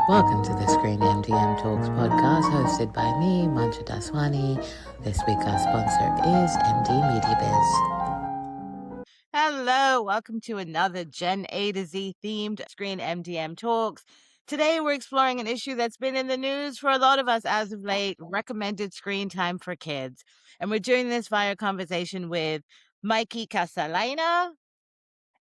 Welcome to the ScreenMDM Talks podcast hosted by me, Mancha Daswani. This week our sponsor is MD Media Biz. Hello, welcome to another Gen A to Z themed ScreenMDM Talks. Today we're exploring an issue that's been in the news for a lot of us as of late, recommended screen time for kids. And we're doing this via conversation with Mikey, Casalaina,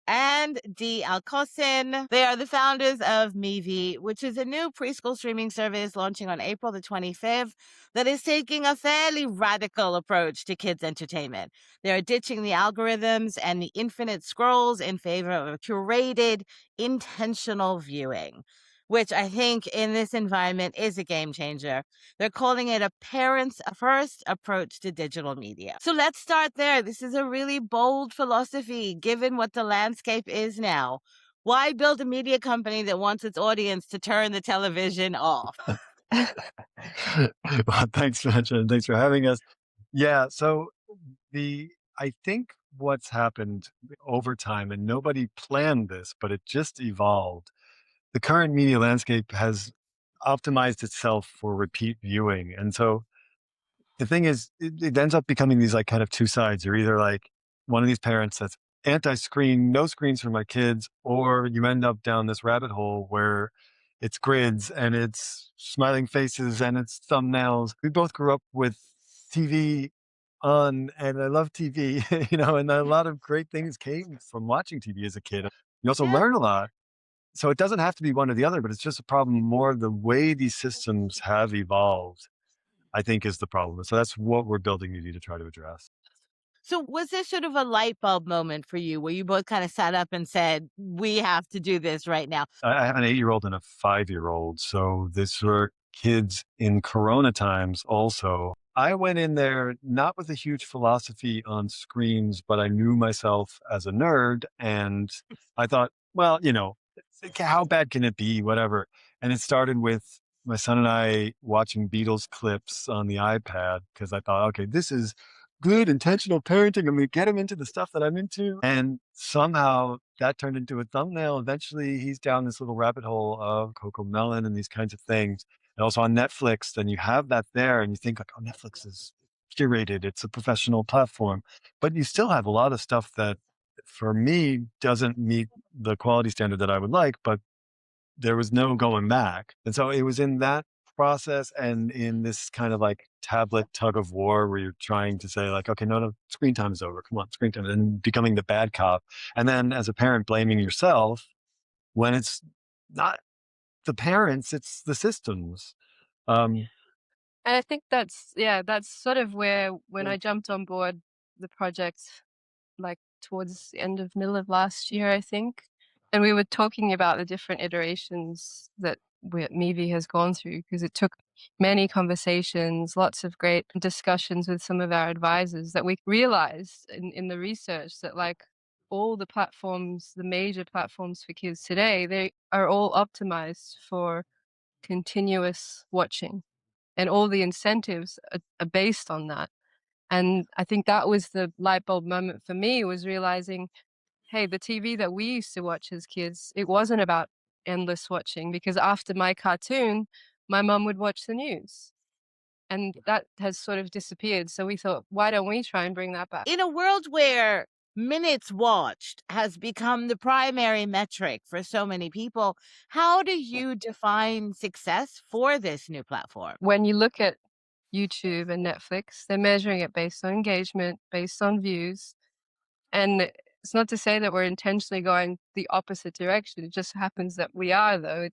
and Alcausin. They are the founders of Meevee, which is a new preschool streaming service launching on April the 25th that is taking a fairly radical approach to kids' entertainment. They are ditching the algorithms and the infinite scrolls in favor of curated, intentional viewing, which I think in this environment is a game changer. They're calling it a parents first approach to digital media. So let's start there. This is a really bold philosophy given what the landscape is now. Why build a media company that wants its audience to turn the television off? Well, thanks, Mancha. Thanks for having us. Yeah, so I think what's happened over time, and nobody planned this, but it just evolved. The current media landscape has optimized itself for repeat viewing. And so the thing is, it ends up becoming these like kind of two sides. You're either like one of these parents that's anti-screen, no screens for my kids, or you end up down this rabbit hole where it's grids and it's smiling faces and it's thumbnails. We both grew up with TV on, and I love TV, and a lot of great things came from watching TV as a kid. You also learn a lot. So it doesn't have to be one or the other, but it's just a problem more the way these systems have evolved, I think, is the problem. So that's what we're building Meevee to try to address. So was this sort of a light bulb moment for you where you both kind of sat up and said, we have to do this right now? I have an 8-year-old and a 5-year-old. So these were kids in Corona times also. I went in there not with a huge philosophy on screens, but I knew myself as a nerd. And I thought, well, how bad can it be? Whatever. And it started with my son and I watching Beatles clips on the iPad because I thought, okay, this is good intentional parenting. I'm going to get him into the stuff that I'm into. And somehow that turned into a thumbnail. Eventually he's down this little rabbit hole of Coco Melon and these kinds of things. And also on Netflix, then you have that there and you think like, oh, Netflix is curated. It's a professional platform, but you still have a lot of stuff that for me doesn't meet the quality standard that I would like, but there was no going back. And so it was in that process and in this kind of like tablet tug of war where you're trying to say like, okay, no, screen time is over. Come on, screen time, and becoming the bad cop. And then as a parent blaming yourself when it's not the parents, it's the systems. And I think that's sort of where when I jumped on board the project, like towards the middle of last year, I think. And we were talking about the different iterations that Meevee has gone through because it took many conversations, lots of great discussions with some of our advisors that we realized in the research that like all the platforms, the major platforms for kids today, they are all optimized for continuous watching. And all the incentives are based on that. And I think that was the light bulb moment for me, was realizing, hey, the TV that we used to watch as kids, it wasn't about endless watching because after my cartoon, my mum would watch the news. And that has sort of disappeared. So we thought, why don't we try and bring that back? In a world where minutes watched has become the primary metric for so many people, how do you define success for this new platform? When you look at YouTube and Netflix, they're measuring it based on engagement, based on views. And it's not to say that we're intentionally going the opposite direction. It just happens that we are, though.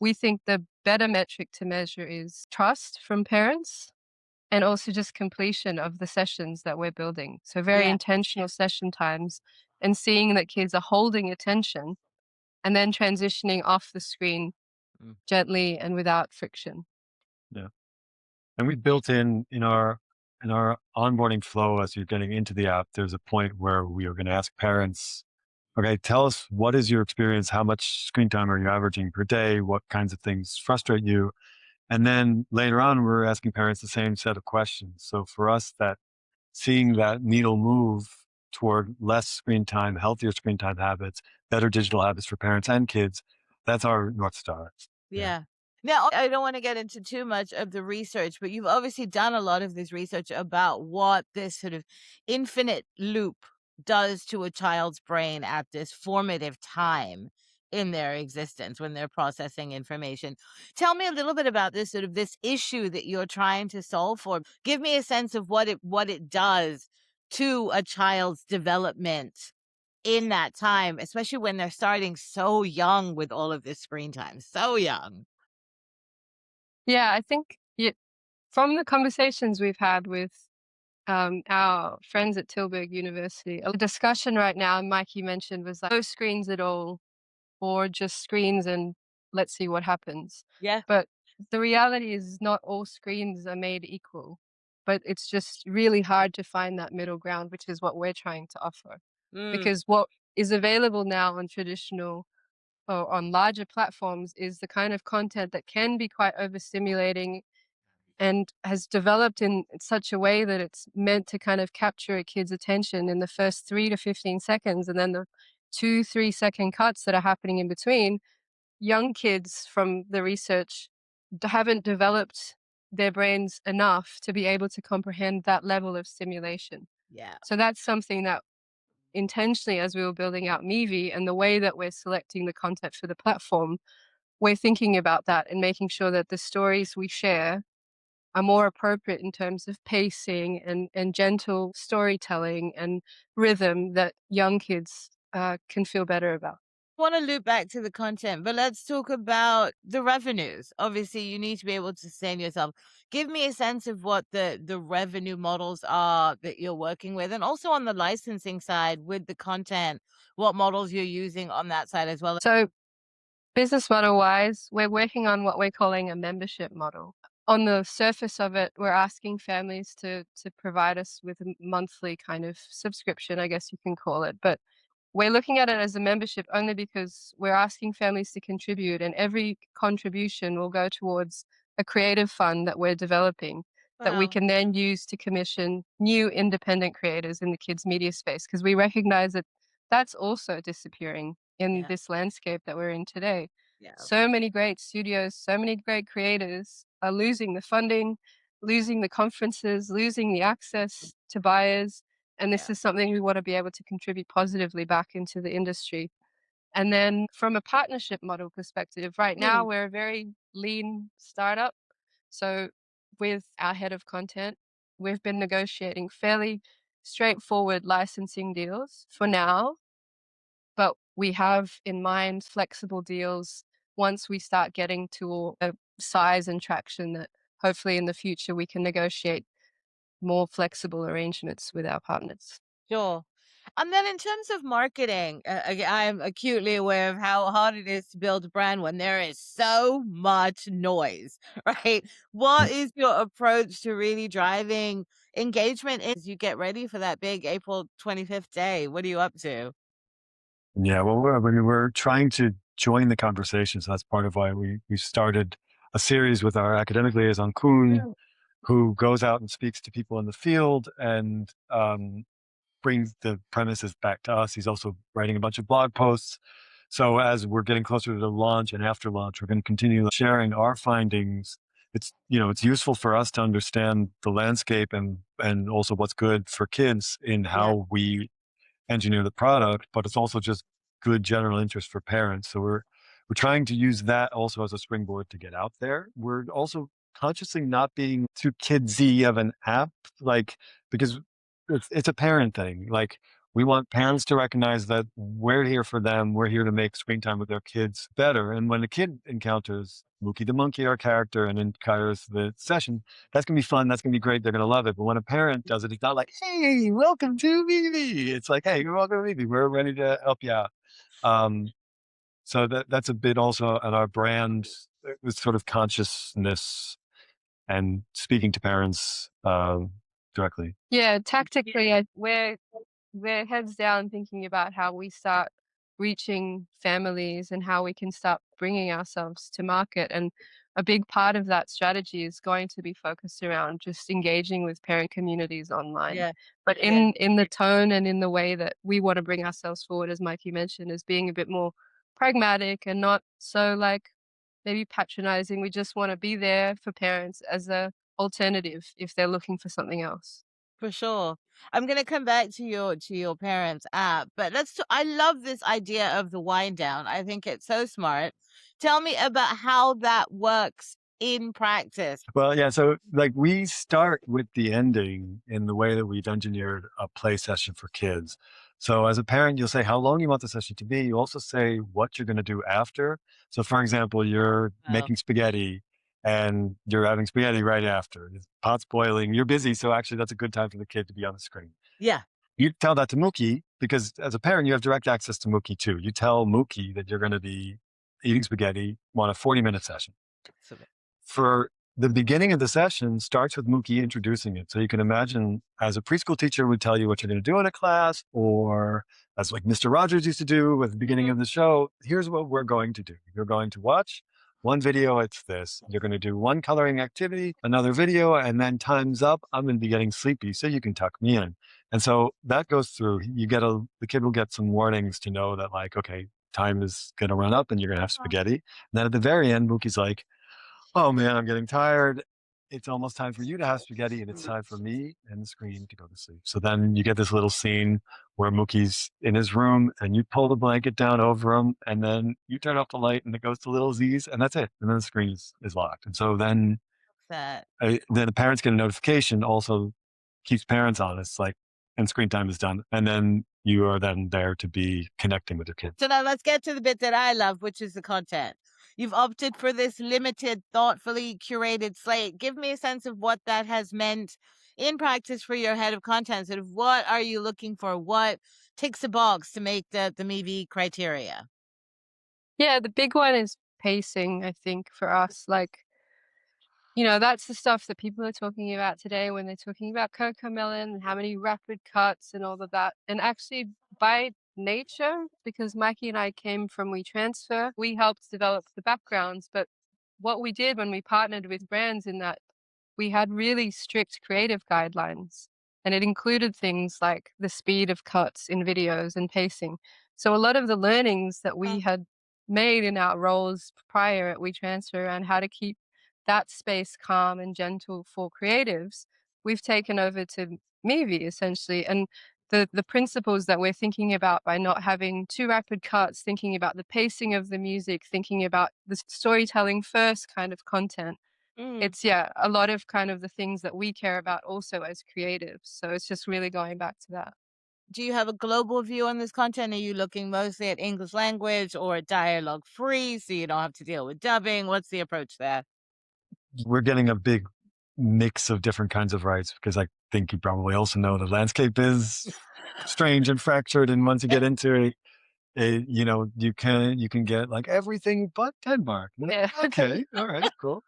We think the better metric to measure is trust from parents and also just completion of the sessions that we're building. So very intentional session times and seeing that kids are holding attention and then transitioning off the screen gently and without friction. Yeah. And we built in our onboarding flow as you're getting into the app, there's a point where we are going to ask parents, okay, tell us what is your experience? How much screen time are you averaging per day? What kinds of things frustrate you? And then later on, we're asking parents the same set of questions. So for us, that seeing that needle move toward less screen time, healthier screen time habits, better digital habits for parents and kids, that's our North Star. Yeah. Now, I don't want to get into too much of the research, but you've obviously done a lot of this research about what this sort of infinite loop does to a child's brain at this formative time in their existence when they're processing information. Tell me a little bit about this sort of this issue that you're trying to solve for. Give me a sense of what it does to a child's development in that time, especially when they're starting so young with all of this screen time, so young. Yeah, I think from the conversations we've had with our friends at Tilburg University, a discussion right now, Mikey mentioned, was like no screens at all, or just screens and let's see what happens. Yeah. But the reality is not all screens are made equal, but it's just really hard to find that middle ground, which is what we're trying to offer. Because what is available now on traditional or on larger platforms is the kind of content that can be quite overstimulating and has developed in such a way that it's meant to kind of capture a kid's attention in the first 3 to 15 seconds, and then the 2-3 second cuts that are happening in between. Young kids, from the research, haven't developed their brains enough to be able to comprehend that level of stimulation. Yeah. So that's something that intentionally, as we were building out Meevee and the way that we're selecting the content for the platform, we're thinking about that and making sure that the stories we share are more appropriate in terms of pacing and gentle storytelling and rhythm that young kids can feel better about. I want to loop back to the content, but let's talk about the revenues. Obviously, you need to be able to sustain yourself. Give me a sense of what the revenue models are that you're working with, and also on the licensing side with the content, what models you're using on that side as well. So business model wise, we're working on what we're calling a membership model. On the surface of it, we're asking families to provide us with a monthly kind of subscription, I guess you can call it. But we're looking at it as a membership only because we're asking families to contribute, and every contribution will go towards a creative fund that we're developing that we Wow. can then use to commission new independent creators in the kids media space, because we recognize that that's also disappearing in Yeah. this landscape that we're in today. Yeah. So many great studios, so many great creators are losing the funding, losing the conferences, losing the access to buyers. And this Yeah. is something we want to be able to contribute positively back into the industry. And then from a partnership model perspective, right now we're a very lean startup. So with our head of content, we've been negotiating fairly straightforward licensing deals for now, but we have in mind flexible deals once we start getting to a size and traction that hopefully in the future we can negotiate more flexible arrangements with our partners. Sure. And then in terms of marketing, I'm acutely aware of how hard it is to build a brand when there is so much noise, right? What is your approach to really driving engagement as you get ready for that big April 25th day? What are you up to? Yeah, well, we're trying to join the conversation. So that's part of why we started a series with our academic liaison, Kuhn, who goes out and speaks to people in the field and brings the premises back to us. He's also writing a bunch of blog posts. So as we're getting closer to the launch and after launch, we're going to continue sharing our findings. It's useful for us to understand the landscape and also what's good for kids in how we engineer the product, but it's also just good general interest for parents. So we're trying to use that also as a springboard to get out there. We're also consciously not being too kidsy of an app, like, because it's a parent thing. Like, we want parents to recognize that we're here for them. We're here to make screen time with their kids better. And when a kid encounters Mookie the monkey, our character, and encounters the session, that's going to be fun. That's going to be great. They're going to love it. But when a parent does it, it's not like, hey, welcome to Meevee. It's like, hey, you're welcome to Meevee. We're ready to help you out. So that's a bit also at our brand, with sort of consciousness and speaking to parents directly. Yeah, tactically, we're heads down thinking about how we start reaching families and how we can start bringing ourselves to market. And a big part of that strategy is going to be focused around just engaging with parent communities online. Yeah. But in the tone and in the way that we want to bring ourselves forward, as Mikey mentioned, is being a bit more pragmatic and not so like maybe patronizing. We just want to be there for parents as a alternative if they're looking for something else. For sure. I'm gonna come back to your parents' app, but I love this idea of the wind down. I think it's so smart. Tell me about how that works in practice. Well, yeah. So, like, we start with the ending in the way that we've engineered a play session for kids. So, as a parent, you'll say how long you want the session to be. You also say what you're going to do after. So, for example, you're Oh, making spaghetti and you're having spaghetti right after. The pot's boiling. You're busy. So, actually, that's a good time for the kid to be on the screen. yeah. You tell that to Mookie because as a parent, you have direct access to Mookie too. You tell Mookie that you're going to be eating spaghetti on a 40-minute session. So For the beginning of the session starts with Mookie introducing it. So you can imagine as a preschool teacher would tell you what you're going to do in a class, or as like Mr. Rogers used to do with the beginning of the show, here's what we're going to do. You're going to watch one video, it's this. You're going to do one coloring activity, another video, and then time's up. I'm going to be getting sleepy, so you can tuck me in. And so that goes through. The kid will get some warnings to know that, like, okay, time is going to run up and you're going to have spaghetti. And then at the very end, Mookie's like, oh man, I'm getting tired. It's almost time for you to have spaghetti and it's time for me and the screen to go to sleep. So then you get this little scene where Mookie's in his room and you pull the blanket down over him and then you turn off the light and it goes to little Z's and that's it. And then the screen is locked. And so then, that. then the parents get a notification, also keeps parents honest, like, and screen time is done. And then you are then there to be connecting with your kids. So now let's get to the bit that I love, which is the content. You've opted for this limited, thoughtfully curated slate. Give me a sense of what that has meant in practice for your head of content. Sort of what are you looking for? What ticks a box to make the Meevee criteria? Yeah, the big one is pacing, I think, for us. Like, that's the stuff that people are talking about today when they're talking about Cocomelon and how many rapid cuts and all of that. And actually, by nature, because Mikey and I came from WeTransfer, we helped develop the backgrounds. But what we did when we partnered with brands in that, we had really strict creative guidelines. And it included things like the speed of cuts in videos and pacing. So a lot of the learnings that we had made in our roles prior at WeTransfer and how to keep that space calm and gentle for creatives, we've taken over to Meevee essentially. And the principles that we're thinking about by not having too rapid cuts, thinking about the pacing of the music, thinking about the storytelling first kind of content. It's a lot of kind of the things that we care about also as creatives. So it's just really going back to that. Do you have a global view on this content? Are you looking mostly at English language or dialogue free so you don't have to deal with dubbing? What's the approach there? We're getting a big mix of different kinds of rights because I think you probably also know the landscape is strange and fractured. And once you get into it, you can get like everything but Denmark. Yeah. Okay, all right, cool.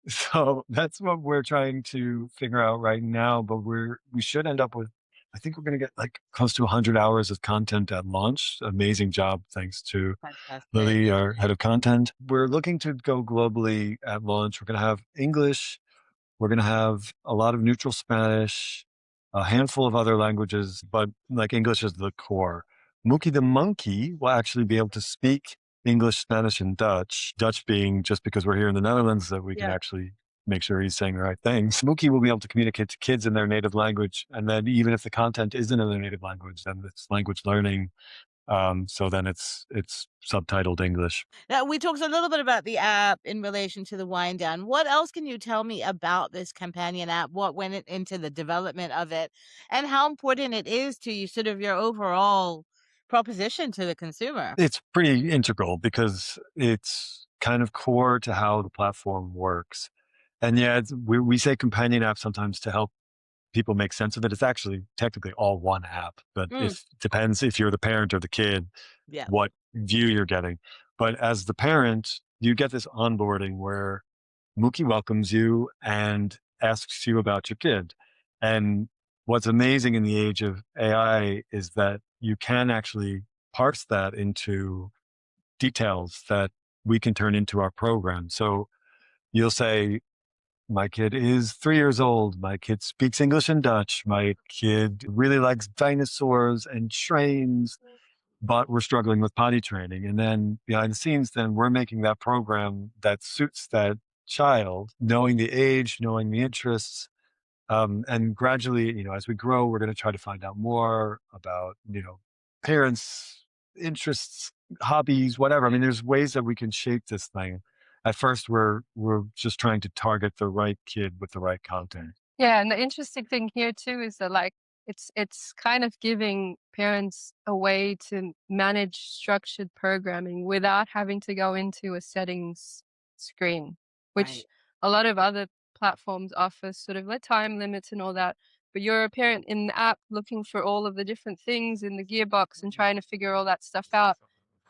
So that's what we're trying to figure out right now. But we should end up with, I think we're going to get like close to 100 hours of content at launch. Amazing job, thanks to Fantastic. Lily, our head of content. We're looking to go globally at launch. We're going to have English. We're going to have a lot of neutral Spanish, a handful of other languages, but like English is the core. Mookie the monkey will actually be able to speak English, Spanish, and Dutch. Dutch being just because we're here in the Netherlands that we can actually make sure he's saying the right things. Mookie will be able to communicate to kids in their native language. And then even if the content isn't in their native language, then it's language learning. So then it's subtitled English. Now, we talked a little bit about the app in relation to the wind down. What else can you tell me about this companion app? What went into the development of it and how important it is to you, sort of your overall proposition to the consumer? It's pretty integral because it's kind of core to how the platform works. And yeah, we say companion app sometimes to help people make sense of it. It's actually technically all one app, but it depends if you're the parent or the kid, what view you're getting. But as the parent, you get this onboarding where Mookie welcomes you and asks you about your kid. And what's amazing in the age of AI is that you can actually parse that into details that we can turn into our program. So you'll say, my kid is 3 years old. My kid speaks English and Dutch. My kid really likes dinosaurs and trains. but we're struggling with potty training. And then behind the scenes, then we're making that program that suits that child, knowing the age, knowing the interests. And gradually, as we grow, we're going to try to find out more about, parents' interests, hobbies, whatever. I mean, there's ways that we can shape this thing. At first, we're just trying to target the right kid with the right content. Yeah, and the interesting thing here too is that like it's kind of giving parents a way to manage structured programming without having to go into a settings screen, which Right. a lot of other platforms offer sort of like time limits and all that. But you're a parent in the app looking for all of the different things in the gearbox and trying to figure all that stuff out.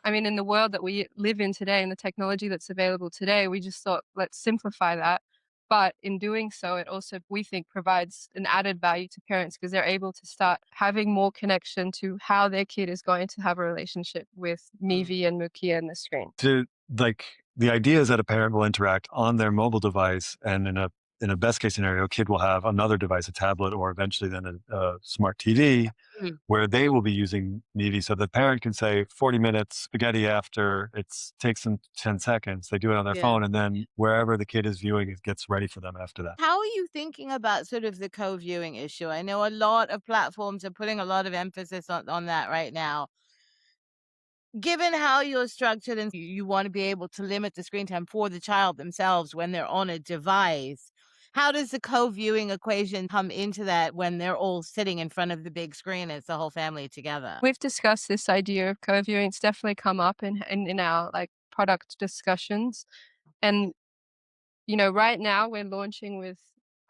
I mean, in the world that we live in today and the technology that's available today, we just thought, let's simplify that. But in doing so, it also, we think, provides an added value to parents because they're able to start having more connection to how their kid is going to have a relationship with Meevee and Mukia and the screen. The idea is that a parent will interact on their mobile device, and in a best case scenario, a kid will have another device, a tablet, or eventually then a smart TV, where they will be using Meevee. So the parent can say 40 minutes spaghetti after, it takes them 10 seconds. They do it on their phone, and then wherever the kid is viewing, it gets ready for them after that. How are you thinking about sort of the co-viewing issue? I know a lot of platforms are putting a lot of emphasis on that right now. Given how you're structured and you want to be able to limit the screen time for the child themselves when they're on a device, how does the co-viewing equation come into that when they're all sitting in front of the big screen and it's the whole family together? We've discussed this idea of co-viewing. It's definitely come up in our like product discussions. And right now we're launching with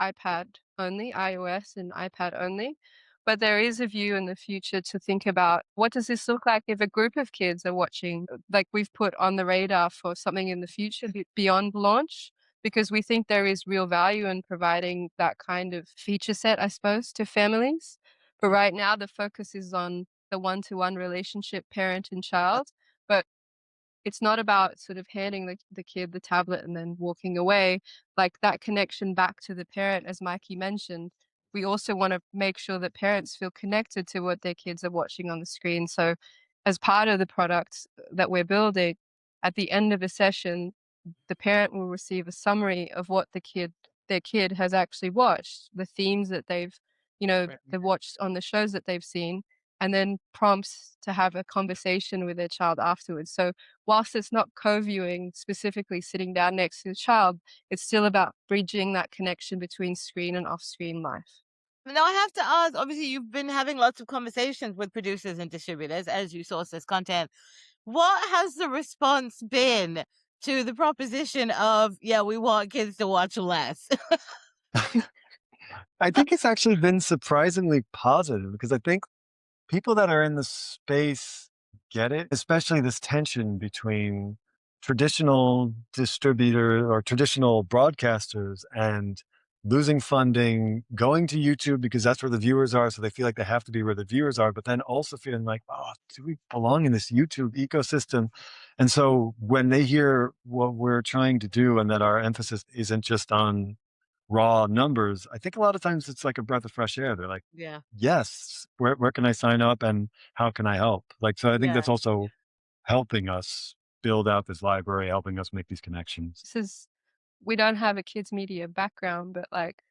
iPad only, iOS and iPad only. But there is a view in the future to think about what does this look like if a group of kids are watching, like we've put on the radar for something in the future beyond launch, because we think there is real value in providing that kind of feature set, I suppose, to families. But right now the focus is on the one-to-one relationship, parent and child. But it's not about sort of handing the kid the tablet and then walking away. Like that connection back to the parent, as Mikey mentioned, we also want to make sure that parents feel connected to what their kids are watching on the screen. So as part of the product that we're building, at the end of a session, the parent will receive a summary of what their kid has actually watched, the themes that they've watched on the shows that they've seen, and then prompts to have a conversation with their child afterwards. So whilst it's not co-viewing, specifically sitting down next to the child, it's still about bridging that connection between screen and off-screen life. Now, I have to ask, obviously, you've been having lots of conversations with producers and distributors as you source this content. What has the response been to the proposition of, yeah, we want kids to watch less? I think it's actually been surprisingly positive, because I think people that are in the space get it, especially this tension between traditional distributor or traditional broadcasters and losing funding, going to YouTube because that's where the viewers are. So they feel like they have to be where the viewers are, but then also feeling like, oh, do we belong in this YouTube ecosystem? And so when they hear what we're trying to do and that our emphasis isn't just on raw numbers, I think a lot of times it's like a breath of fresh air. They're like, Yeah. yes, where can I sign up and how can I help? Like, so I think Yeah. that's also helping us build out this library, helping us make these connections. We don't have a kids media background, but like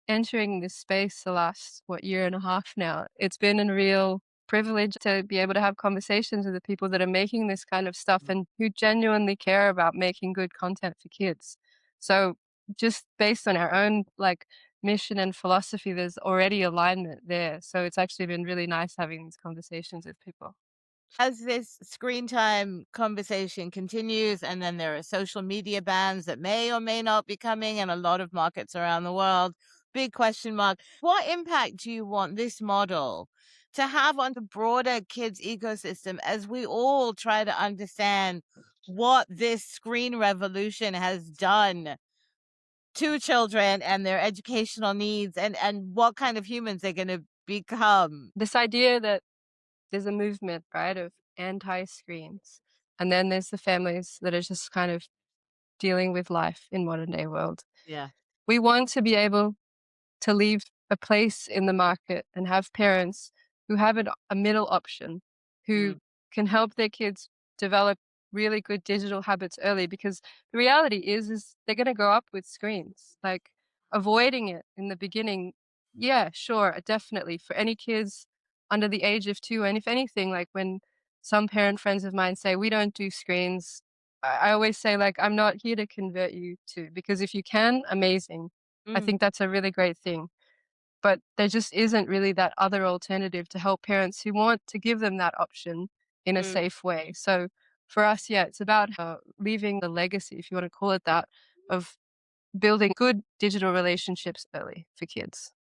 entering this space the last, year and a half now, it's been a real privilege to be able to have conversations with the people that are making this kind of stuff and who genuinely care about making good content for kids. So just based on our own like mission and philosophy, there's already alignment there. So it's actually been really nice having these conversations with people. As this screen time conversation continues, and then there are social media bans that may or may not be coming in a lot of markets around the world. Big question mark. What impact do you want this model to have on the broader kids ecosystem as we all try to understand what this screen revolution has done to children and their educational needs, and what kind of humans they're going to become? This idea that there's a movement, right, of anti-screens, and then there's the families that are just kind of dealing with life in modern day world. Yeah. We want to be able to leave a place in the market and have parents who have a middle option, who can help their kids develop really good digital habits early, because the reality is they're going to grow up with screens. Like, avoiding it in the beginning, yeah, sure, definitely, for any kids under the age of 2. And if anything, like when some parent friends of mine say we don't do screens, I always say, like, I'm not here to convert you to, because if you can, amazing. I think that's a really great thing. But there just isn't really that other alternative to help parents who want to give them that option in a safe way. So for us, yeah, it's about leaving a legacy, if you want to call it that, of building good digital relationships early for kids.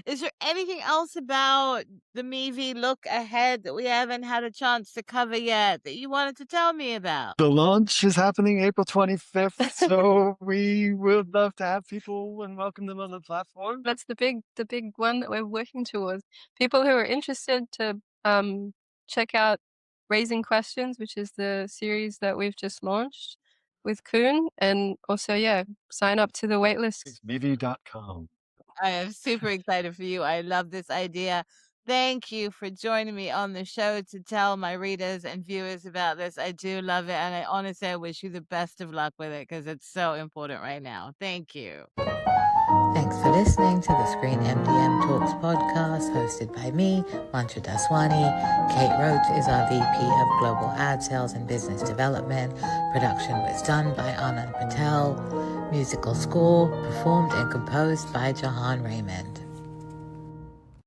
Is there anything else about the Meevee look ahead that we haven't had a chance to cover yet that you wanted to tell me about? The launch is happening April 25th, so we would love to have people and welcome them on the platform. That's the big one that we're working towards. People who are interested to check out Raising Questions, which is the series that we've just launched with Kuhn, and also, yeah, sign up to the waitlist. It's Meevee.com. I am super excited for you. I love this idea. Thank you for joining me on the show to tell my readers and viewers about this. I do love it. And I honestly, I wish you the best of luck with it because it's so important right now. Thank you. Thanks for listening to the ScreenMDM Talks podcast hosted by me, Mantra Daswani. Kate Roach is our VP of Global Ad Sales and Business Development. Production was done by Anand Patel. Musical score performed and composed by Jahan Raymond.